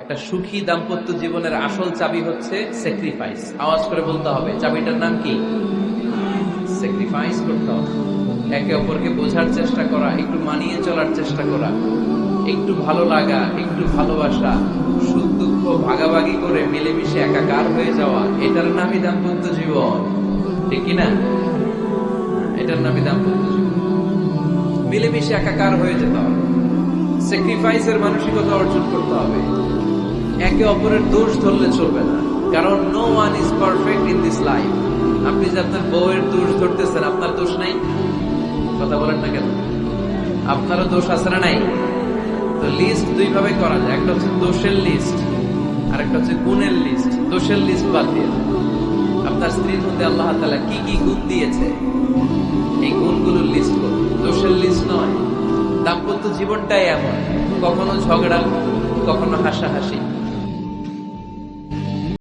একটা সুখী দাম্পত্য জীবনের আসল চাবি হচ্ছে স্যাক্রিফাইস। আওয়াজ করে বলতে হবে, চাবিটার নাম কি? স্যাক্রিফাইস করতে হবে। একে অপরকে বোঝার চেষ্টা করা, একটু মানিয়ে চলার চেষ্টা করা, একটু ভালো লাগা, একটু ভালোবাসা, সুখ দুঃখ ভাগাভাগি করে মিলেমিশে একাকার হয়ে যাওয়া, এটার নামই দাম্পত্য জীবন। ঠিক কিনা? এটার নামই দাম্পত্য জীবন। মিলেমিশে একাকার হয়ে যেতে হবে, স্যাক্রিফাইসের মানসিকতা অর্জন করতে হবে। একে অপরের দোষ ধরলে চলবে না, কারণ no one is perfect in this life. আপনি যে আপনার বউয়ের দোষ ধরতেছেন, আপনার দোষ নাই? কথা বলেন না কেন? আপনারও দোষ আছে না নাই? তো লিস্ট দুই ভাবে করা যায়, একটা হচ্ছে দোষের লিস্ট আর একটা হচ্ছে গুণের লিস্ট। দোষের লিস্ট বাদ দিয়ে আপনার স্ত্রীর মধ্যে আল্লাহ তাআলা কি কি গুণ দিয়েছে এই গুণগুলোর লিস্ট করুন, দোষের লিস্ট নয়। দাম্পত্য জীবনটাই এমন, কখনো ঝগড়া, কখনো হাসাহাসি,